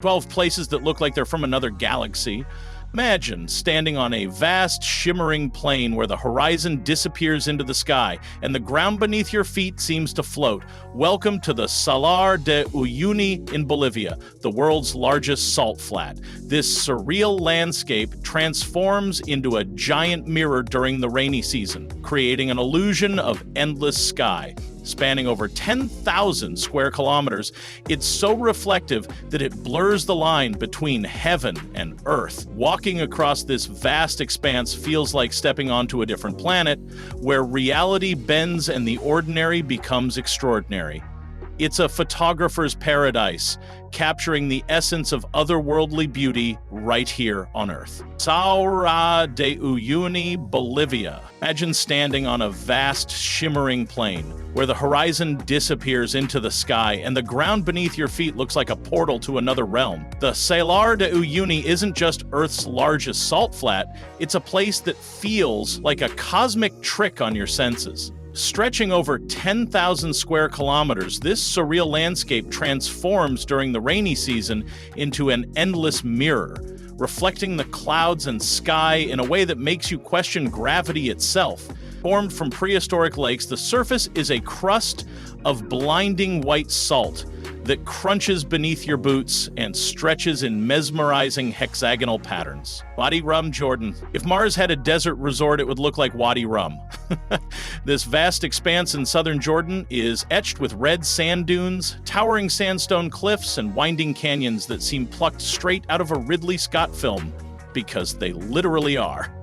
12 places that look like they're from another galaxy. Imagine standing on a vast, shimmering plain where the horizon disappears into the sky and the ground beneath your feet seems to float. Welcome to the Salar de Uyuni in Bolivia, the world's largest salt flat. This surreal landscape transforms into a giant mirror during the rainy season, creating an illusion of endless sky. Spanning over 10,000 square kilometers, it's so reflective that it blurs the line between heaven and earth. Walking across this vast expanse feels like stepping onto a different planet, where reality bends and the ordinary becomes extraordinary. It's a photographer's paradise, capturing the essence of otherworldly beauty right here on Earth. Salar de Uyuni, Bolivia. Imagine standing on a vast, shimmering plain, where the horizon disappears into the sky and the ground beneath your feet looks like a portal to another realm. The Salar de Uyuni isn't just Earth's largest salt flat, it's a place that feels like a cosmic trick on your senses. Stretching over 10,000 square kilometers, this surreal landscape transforms during the rainy season into an endless mirror, reflecting the clouds and sky in a way that makes you question gravity itself. Formed from prehistoric lakes, the surface is a crust of blinding white salt that crunches beneath your boots and stretches in mesmerizing hexagonal patterns. Wadi Rum, Jordan. If Mars had a desert resort, it would look like Wadi Rum. This vast expanse in southern Jordan is etched with red sand dunes, towering sandstone cliffs, and winding canyons that seem plucked straight out of a Ridley Scott film, because they literally are.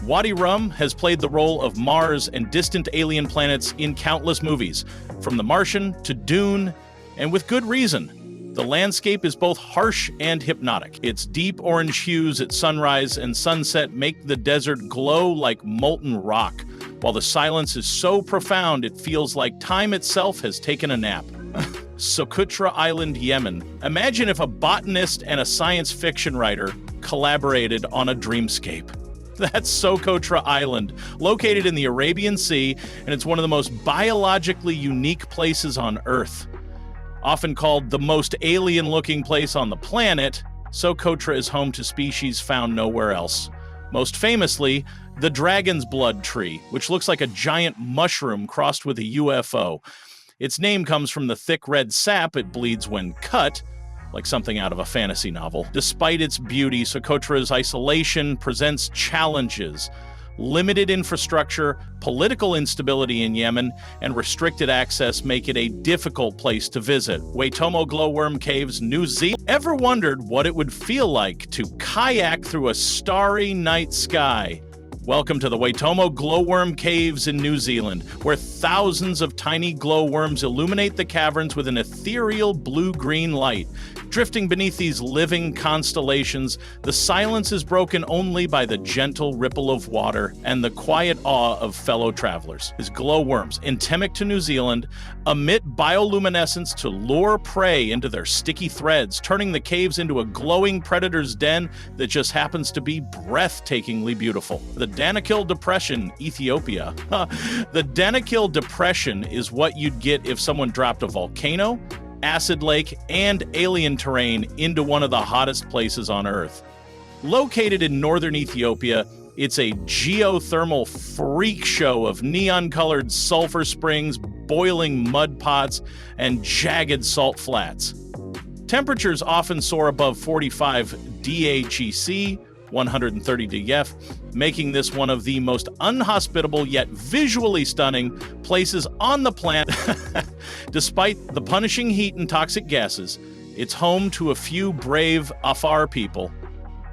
Wadi Rum has played the role of Mars and distant alien planets in countless movies, from The Martian to Dune, and with good reason. The landscape is both harsh and hypnotic. Its deep orange hues at sunrise and sunset make the desert glow like molten rock, while the silence is so profound it feels like time itself has taken a nap. Socotra Island, Yemen. Imagine if a botanist and a science fiction writer collaborated on a dreamscape. That's Socotra Island, located in the Arabian Sea, and it's one of the most biologically unique places on Earth. Often called the most alien-looking place on the planet, Socotra is home to species found nowhere else. Most famously, the dragon's blood tree, which looks like a giant mushroom crossed with a UFO. Its name comes from the thick red sap it bleeds when cut, like something out of a fantasy novel. Despite its beauty, Socotra's isolation presents challenges. Limited infrastructure, political instability in Yemen, and restricted access make it a difficult place to visit. Waitomo Glowworm Caves, New Zealand. Ever wondered what it would feel like to kayak through a starry night sky? Welcome to the Waitomo Glowworm Caves in New Zealand, where thousands of tiny glowworms illuminate the caverns with an ethereal blue-green light. Drifting beneath these living constellations, the silence is broken only by the gentle ripple of water and the quiet awe of fellow travelers. As glowworms, endemic to New Zealand, emit bioluminescence to lure prey into their sticky threads, turning the caves into a glowing predator's den that just happens to be breathtakingly beautiful. The Danakil Depression, Ethiopia. The Danakil Depression is what you'd get if someone dropped a volcano, acid lake, and alien terrain into one of the hottest places on Earth. Located in northern Ethiopia, it's a geothermal freak show of neon-colored sulfur springs, boiling mud pots, and jagged salt flats. Temperatures often soar above 45 DHEC, 130 DF, making this one of the most unhospitable yet visually stunning places on the planet. Despite the punishing heat and toxic gases, it's home to a few brave Afar people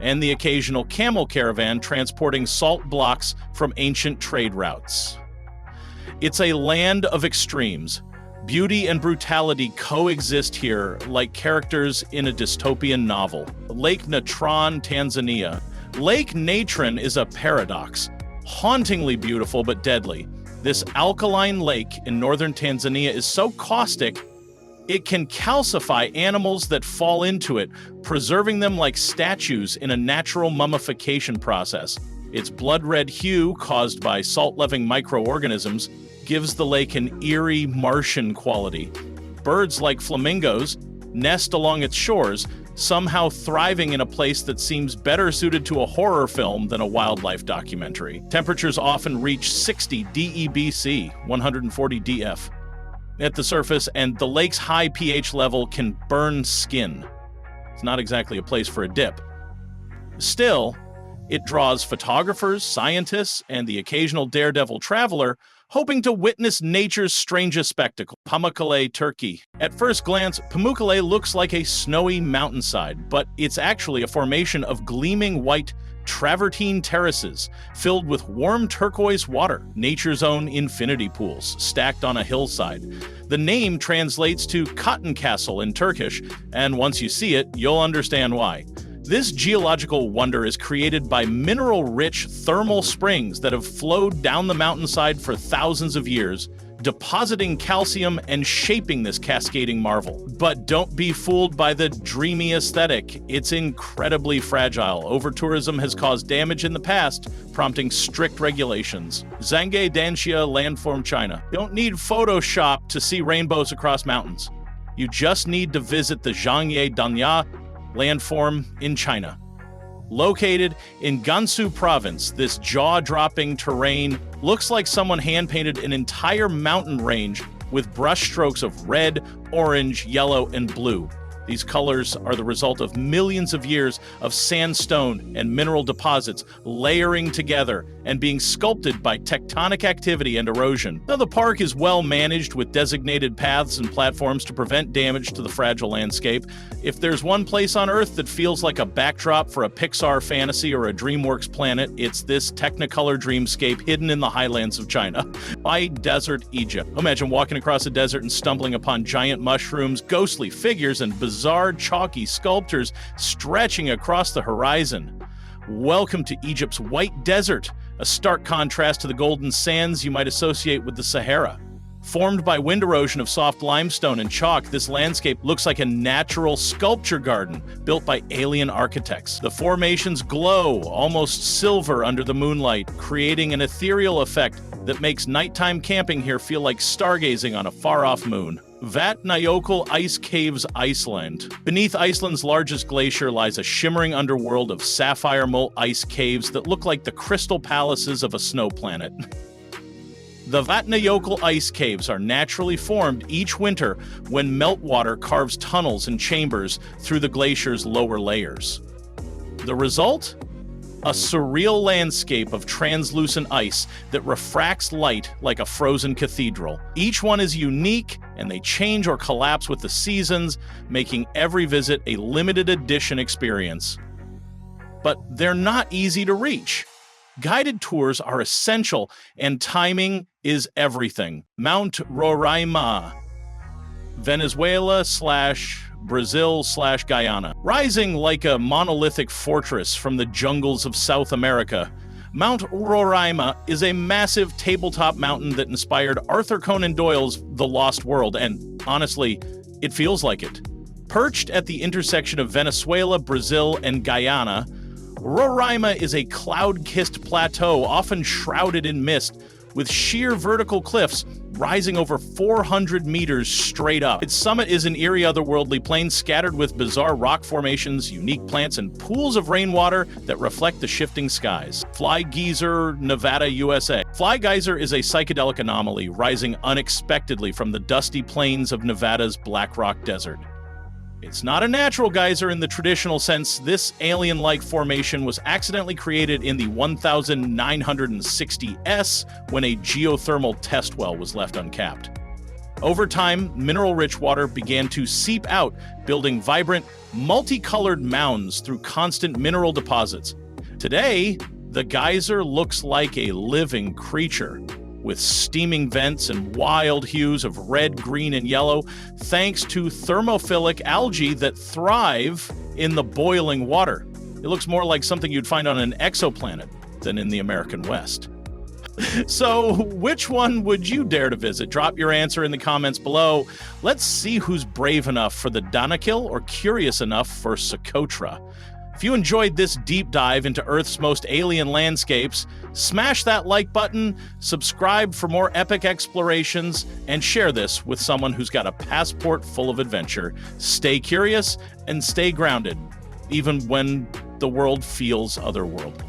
and the occasional camel caravan transporting salt blocks from ancient trade routes. It's a land of extremes. Beauty and brutality coexist here like characters in a dystopian novel. Lake Natron, Tanzania. Lake Natron is a paradox. Hauntingly beautiful but deadly. This alkaline lake in northern Tanzania is so caustic, it can calcify animals that fall into it, preserving them like statues in a natural mummification process. Its blood-red hue, caused by salt-loving microorganisms, gives the lake an eerie Martian quality. Birds like flamingos nest along its shores, somehow thriving in a place that seems better suited to a horror film than a wildlife documentary. Temperatures often reach 60 DEBC, 140 DF, at the surface, and the lake's high pH level can burn skin. It's not exactly a place for a dip. Still, it draws photographers, scientists, and the occasional daredevil traveler hoping to witness nature's strangest spectacle, Pamukkale, Turkey. At first glance, Pamukkale looks like a snowy mountainside, but it's actually a formation of gleaming white travertine terraces filled with warm turquoise water, nature's own infinity pools, stacked on a hillside. The name translates to Cotton Castle in Turkish, and once you see it, you'll understand why. This geological wonder is created by mineral-rich thermal springs that have flowed down the mountainside for thousands of years, depositing calcium and shaping this cascading marvel. But don't be fooled by the dreamy aesthetic. It's incredibly fragile. Over-tourism has caused damage in the past, prompting strict regulations. Zhangye Danxia, landform China. Don't need Photoshop to see rainbows across mountains. You just need to visit the Zhangye Danya landform in China. Located in Gansu province, this jaw-dropping terrain looks like someone hand-painted an entire mountain range with brushstrokes of red, orange, yellow, and blue. These colors are the result of millions of years of sandstone and mineral deposits layering together and being sculpted by tectonic activity and erosion. Now, the park is well managed with designated paths and platforms to prevent damage to the fragile landscape. If there's one place on Earth that feels like a backdrop for a Pixar fantasy or a DreamWorks planet, it's this Technicolor dreamscape hidden in the highlands of China. By Desert, Egypt. Imagine walking across a desert and stumbling upon giant mushrooms, ghostly figures, and bizarre, chalky sculptures stretching across the horizon. Welcome to Egypt's White Desert, a stark contrast to the golden sands you might associate with the Sahara. Formed by wind erosion of soft limestone and chalk, this landscape looks like a natural sculpture garden built by alien architects. The formations glow, almost silver under the moonlight, creating an ethereal effect that makes nighttime camping here feel like stargazing on a far-off moon. Vatnajökull Ice Caves, Iceland. Beneath Iceland's largest glacier lies a shimmering underworld of sapphire molten ice caves that look like the crystal palaces of a snow planet. The Vatnajökull ice caves are naturally formed each winter when meltwater carves tunnels and chambers through the glacier's lower layers. The result? A surreal landscape of translucent ice that refracts light like a frozen cathedral. Each one is unique, and they change or collapse with the seasons, making every visit a limited edition experience. But they're not easy to reach. Guided tours are essential, and timing is everything. Mount Roraima, Venezuela/Brazil/Guyana. Rising like a monolithic fortress from the jungles of South America, Mount Roraima is a massive tabletop mountain that inspired Arthur Conan Doyle's The Lost World, and honestly, it feels like it. Perched at the intersection of Venezuela, Brazil, and Guyana, Roraima is a cloud-kissed plateau often shrouded in mist, with sheer vertical cliffs rising over 400 meters straight up. Its summit is an eerie otherworldly plain scattered with bizarre rock formations, unique plants, and pools of rainwater that reflect the shifting skies. Fly Geyser, Nevada, USA. Fly Geyser is a psychedelic anomaly rising unexpectedly from the dusty plains of Nevada's Black Rock Desert. It's not a natural geyser in the traditional sense. This alien-like formation was accidentally created in the 1960s when a geothermal test well was left uncapped. Over time, mineral-rich water began to seep out, building vibrant, multicolored mounds through constant mineral deposits. Today, the geyser looks like a living creature, with steaming vents and wild hues of red, green, and yellow, thanks to thermophilic algae that thrive in the boiling water. It looks more like something you'd find on an exoplanet than in the American West. So, which one would you dare to visit? Drop your answer in the comments below. Let's see who's brave enough for the Danakil or curious enough for Socotra. If you enjoyed this deep dive into Earth's most alien landscapes, smash that like button, subscribe for more epic explorations, and share this with someone who's got a passport full of adventure. Stay curious and stay grounded, even when the world feels otherworldly.